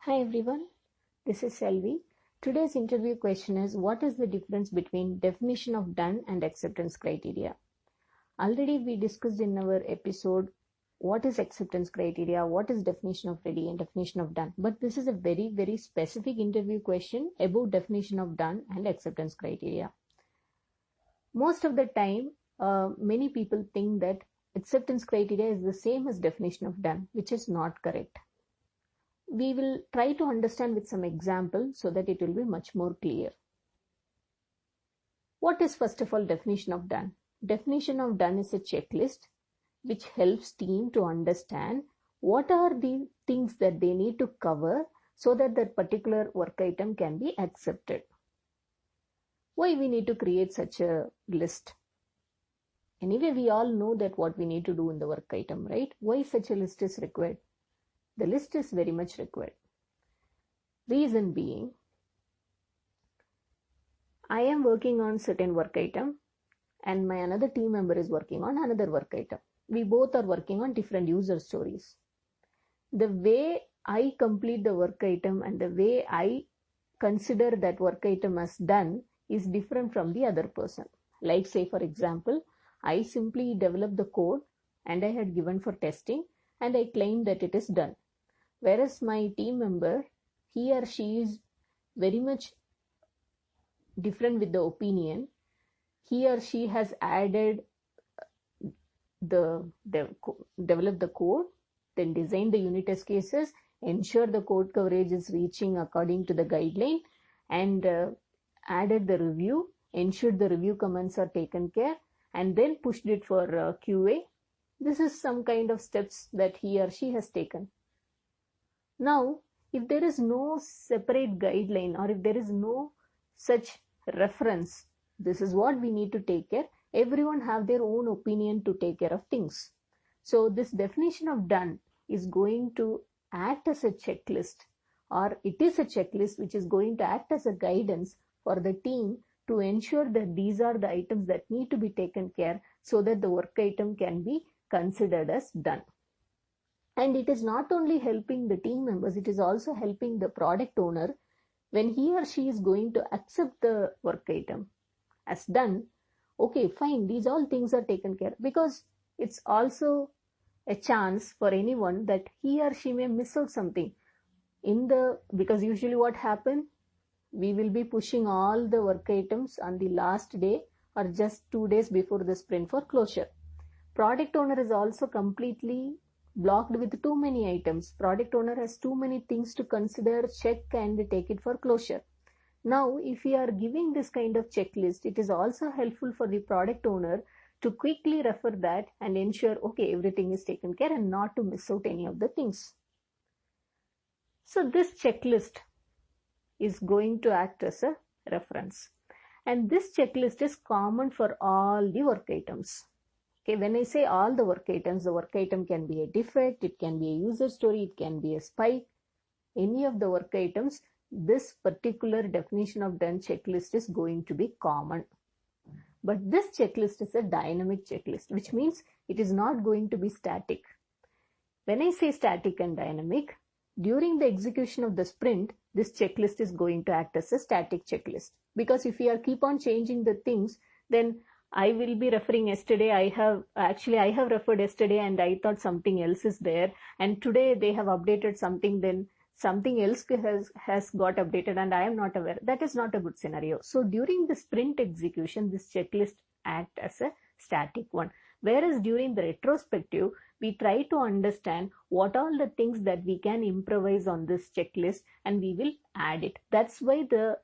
Hi everyone, this is Selvi. Today's interview question is, what is the difference between definition of done and acceptance criteria? Already we discussed in our episode what is acceptance criteria, what is definition of ready and definition of done. But this is a very specific interview question about definition of done and acceptance criteria. Most of the time, many people think that acceptance criteria is the same as definition of done, which is not correct. We will try to understand with some example so that it will be much more clear. What is first of all definition of done? Definition of done is a checklist which helps team to understand what are the things that they need to cover so that that particular work item can be accepted. Why we need to create such a list? Anyway, we all know that what we need to do in the work item, right? Why such a list is required? The list is very much required. Reason being, I am working on certain work item and my another team member is working on another work item. We both are working on different user stories. The way I complete the work item and the way I consider that work item as done is different from the other person. Like say for example, I simply developed the code and I had given for testing and I claimed that it is done. Whereas my team member, he or she is very much different with the opinion. He or she has added developed the code, then designed the unit test cases, ensure the code coverage is reaching according to the guideline, and added the review, ensured the review comments are taken care, and then pushed it for QA. This is some kind of steps that he or she has taken. Now, if there is no separate guideline or if there is no such reference, this is what we need to take care. Everyone have their own opinion to take care of things. So this definition of done is going to act as a checklist, or it is a checklist which is going to act as a guidance for the team to ensure that these are the items that need to be taken care so that the work item can be considered as done. And it is not only helping the team members, it is also helping the product owner when he or she is going to accept the work item as done. Okay, fine, these all things are taken care, because it's also a chance for anyone that he or she may miss out something because usually what happens, we will be pushing all the work items on the last day or just 2 days before the sprint for closure. Product owner is also completely blocked with too many items. Product owner has too many things to consider, check and take it for closure. Now, if we are giving this kind of checklist, it is also helpful for the product owner to quickly refer that and ensure, okay, everything is taken care and not to miss out any of the things. So this checklist is going to act as a reference. And this checklist is common for all the work items. Okay, when I say all the work items, the work item can be a defect, it can be a user story, it can be a spike, any of the work items, this particular definition of done checklist is going to be common. But this checklist is a dynamic checklist, which means it is not going to be static. When I say static and dynamic, during the execution of the sprint, this checklist is going to act as a static checklist. Because if we are keep on changing the things, then I will be referring yesterday. I have referred yesterday and I thought something else is there. And today they have updated something, then something else has got updated and I am not aware. That is not a good scenario. So during the sprint execution, this checklist acts as a static one. Whereas during the retrospective, we try to understand what are the things that we can improvise on this checklist and we will add it. That's why the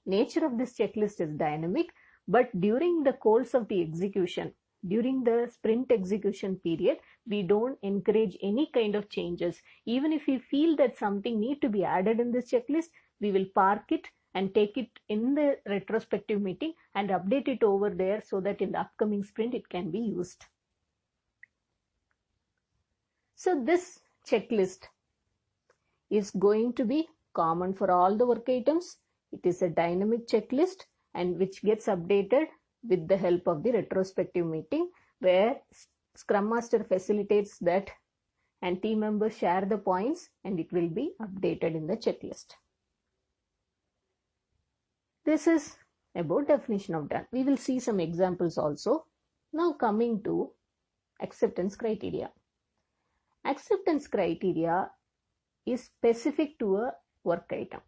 nature of this checklist is dynamic. But during the course of the execution, during the sprint execution period, we don't encourage any kind of changes. Even if we feel that something needs to be added in this checklist, we will park it and take it in the retrospective meeting and update it over there so that in the upcoming sprint it can be used. So this checklist is going to be common for all the work items. It is a dynamic checklist and which gets updated with the help of the retrospective meeting, where Scrum Master facilitates that and team members share the points and it will be updated in the checklist. This is about definition of done. We will see some examples also. Now coming to acceptance criteria. Acceptance criteria is specific to a work item.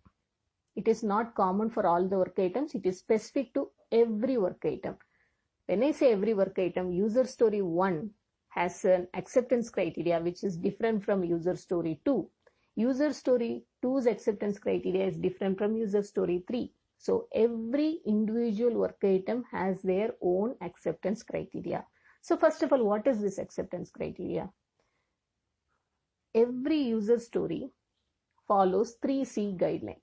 It is not common for all the work items. It is specific to every work item. When I say every work item, user story 1 has an acceptance criteria which is different from user story 2. User story 2's acceptance criteria is different from user story 3. So every individual work item has their own acceptance criteria. So first of all, what is this acceptance criteria? Every user story follows 3C guideline: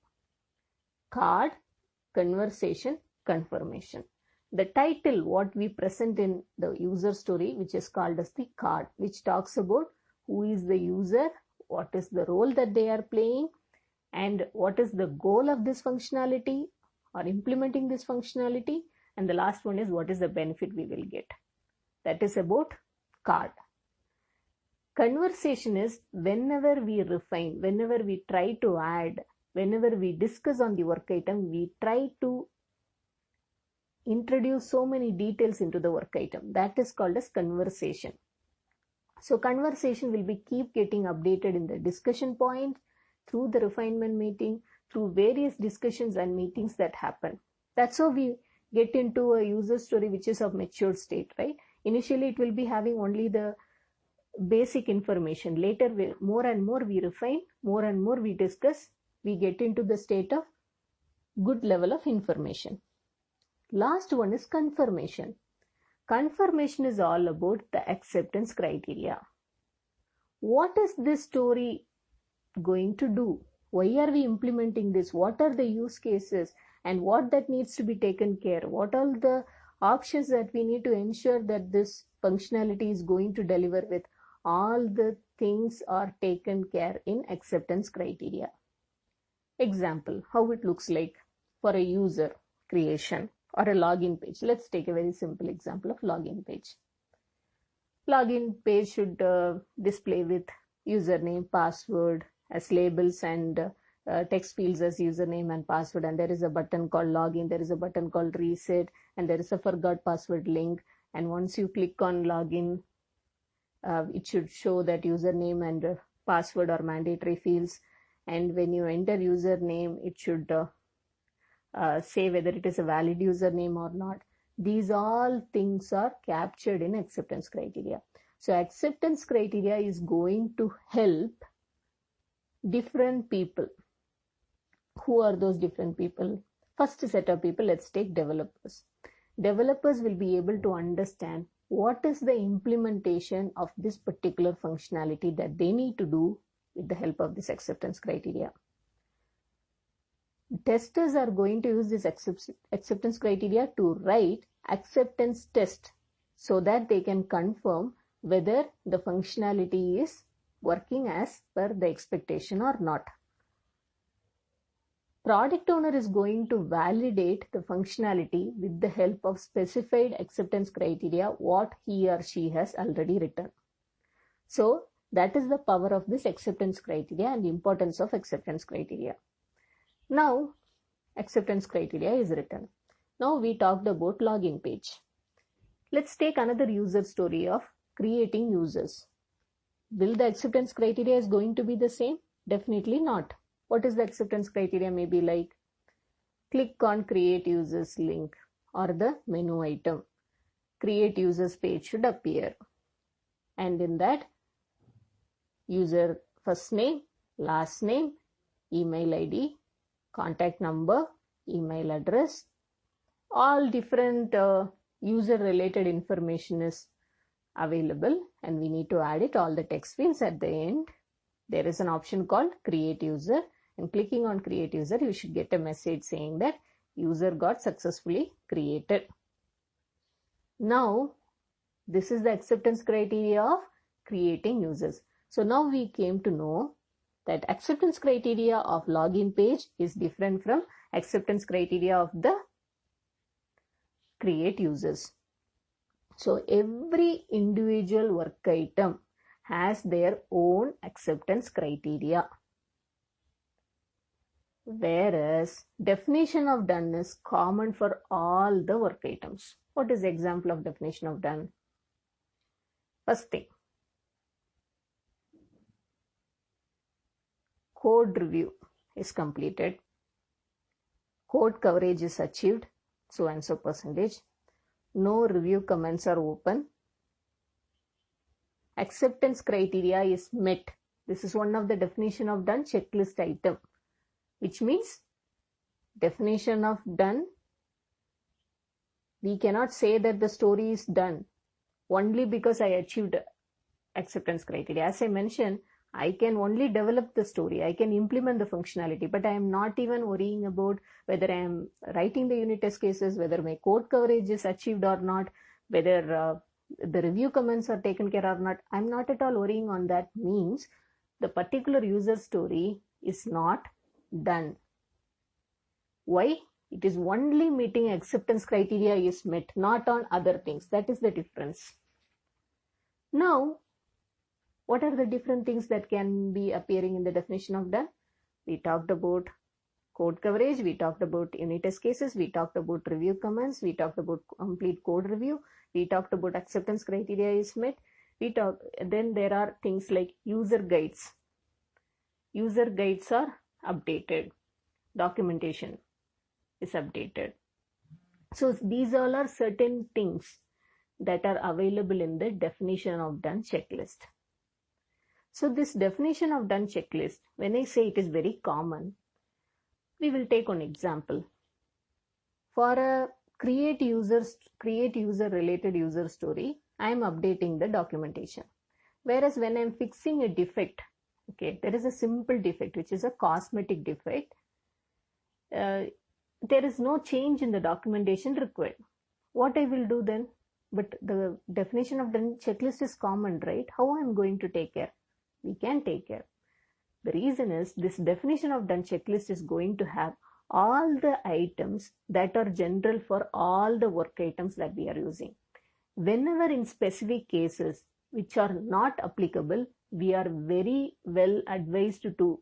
card, conversation, confirmation. The title what we present in the user story, which is called as the card, which talks about who is the user, what is the role that they are playing, and what is the goal of this functionality or implementing this functionality, and the last one is what is the benefit we will get. That is about card. Conversation is whenever we refine, whenever we try to add, whenever we discuss on the work item, we try to introduce so many details into the work item. That is called as conversation. So conversation will be keep getting updated in the discussion point, through the refinement meeting, through various discussions and meetings that happen. That's how we get into a user story which is of mature state, right? Initially it will be having only the basic information. Later more and more we refine, more and more we discuss, we get into the state of good level of information. Last one is confirmation. Confirmation is all about the acceptance criteria. What is this story going to do? Why are we implementing this? What are the use cases and what that needs to be taken care? What are the options that we need to ensure that this functionality is going to deliver with? All the things are taken care in acceptance criteria. Example, how it looks like for a user creation or a login page. Let's take a very simple example of login page. Login page should display with username, password as labels, and text fields as username and password, and there is a button called login, there is a button called reset, and there is a forgot password link, and once you click on login, it should show that username and password are mandatory fields, and when you enter username, it should say whether it is a valid username or not. These all things are captured in acceptance criteria. So acceptance criteria is going to help different people. Who are those different people? First set of people, let's take developers. Developers will be able to understand what is the implementation of this particular functionality that they need to do with the help of this acceptance criteria. Testers are going to use this acceptance criteria to write acceptance test so that they can confirm whether the functionality is working as per the expectation or not. Product owner is going to validate the functionality with the help of specified acceptance criteria what he or she has already written. So that is the power of this acceptance criteria and the importance of acceptance criteria. Now acceptance criteria is written. Now we talked about login page. Let's take another user story of creating users. Will the acceptance criteria is going to be the same? Definitely not. What is the acceptance criteria? Maybe like click on create users link or the menu item. Create users page should appear. And in that, user first name, last name, email ID, contact number, email address, all different user related information is available, and we need to add it, all the text fields at the end. There is an option called create user, and clicking on create user, you should get a message saying that user got successfully created. Now this is the acceptance criteria of creating users. So now we came to know that acceptance criteria of login page is different from acceptance criteria of the create users. So every individual work item has their own acceptance criteria. Whereas definition of done is common for all the work items. What is the example of definition of done? First thing, code review is completed, code coverage is achieved, so and so percentage, no review comments are open, acceptance criteria is met. This is one of the definition of done checklist item, which means definition of done, we cannot say that the story is done only because I achieved acceptance criteria. As I mentioned, I can only develop the story, I can implement the functionality, but I am not even worrying about whether I am writing the unit test cases, whether my code coverage is achieved or not, whether the review comments are taken care or not. I'm not at all worrying on that. Means the particular user story is not done. Why? It is only meeting acceptance criteria is met, not on other things. That is the difference. Now, what are the different things that can be appearing in the definition of done? We talked about code coverage, we talked about unit test cases, we talked about review comments, we talked about complete code review, we talked about acceptance criteria is met. Then there are things like user guides. User guides are updated. Documentation is updated. So these all are certain things that are available in the definition of done checklist. So this definition of done checklist, when I say it is very common, we will take an example. For a create user related user story, I am updating the documentation. Whereas when I am fixing a defect, okay, there is a simple defect which is a cosmetic defect. There is no change in the documentation required. What I will do then? But the definition of done checklist is common, right? How I am going to take care? We can take care. The reason is this definition of done checklist is going to have all the items that are general for all the work items that we are using. Whenever in specific cases which are not applicable, we are very well advised to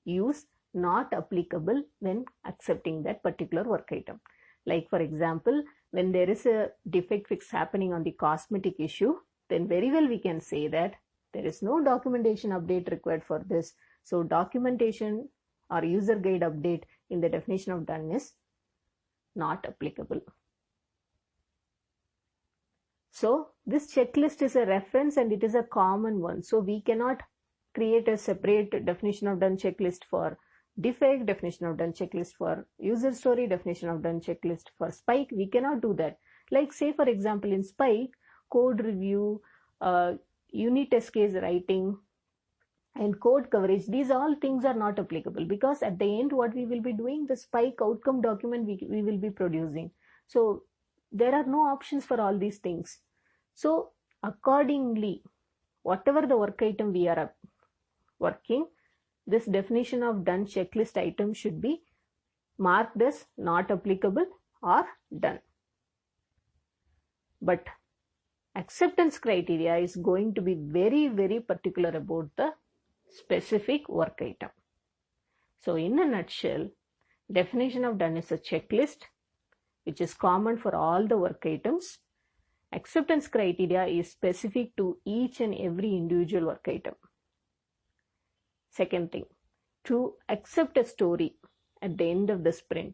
use not applicable when accepting that particular work item. Like for example, when there is a defect fix happening on the cosmetic issue, then very well we can say that there is no documentation update required for this. So documentation or user guide update in the definition of done is not applicable. So this checklist is a reference and it is a common one. So we cannot create a separate definition of done checklist for defect, definition of done checklist for user story, definition of done checklist for Spike. We cannot do that. Like say for example in Spike, code review, unit test case writing and code coverage, these all things are not applicable because at the end what we will be doing, the Spike outcome document we will be producing. So there are no options for all these things. So accordingly, whatever the work item we are working, this definition of done checklist item should be marked as not applicable or done. But acceptance criteria is going to be very, very particular about the specific work item. So in a nutshell, definition of done is a checklist which is common for all the work items. Acceptance criteria is specific to each and every individual work item. Second thing, to accept a story at the end of the sprint,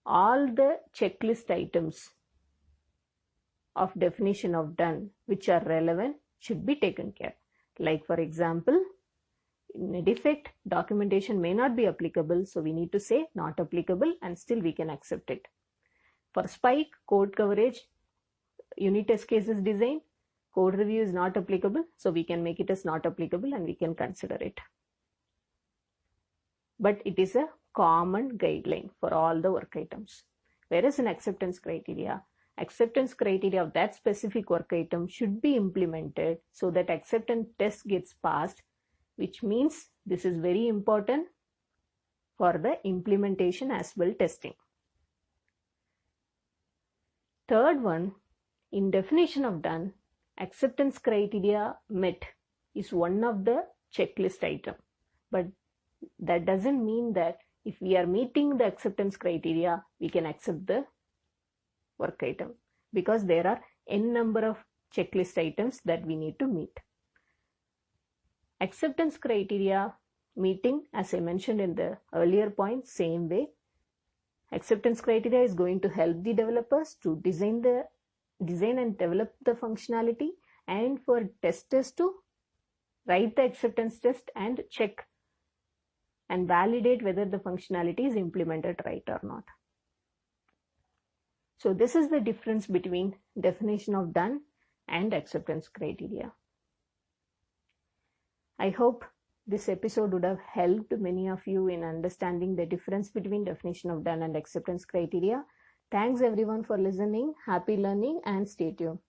all the checklist items of definition of done which are relevant should be taken care. Like for example, in a defect, documentation may not be applicable, so we need to say not applicable and still we can accept it. For Spike, code coverage, unit test cases design, code review is not applicable, so we can make it as not applicable and we can consider it. But it is a common guideline for all the work items. Whereas in acceptance criteria of that specific work item should be implemented so that acceptance test gets passed, which means this is very important for the implementation as well testing. Third one, in definition of done, acceptance criteria met is one of the checklist item, but that doesn't mean that if we are meeting the acceptance criteria, we can accept the work item, because there are n number of checklist items that we need to meet. Acceptance criteria meeting, as I mentioned in the earlier point, same way. Acceptance criteria is going to help the developers to design and develop the functionality, and for testers to write the acceptance test and check and validate whether the functionality is implemented right or not. So this is the difference between definition of done and acceptance criteria. I hope this episode would have helped many of you in understanding the difference between definition of done and acceptance criteria. Thanks everyone for listening. Happy learning and stay tuned.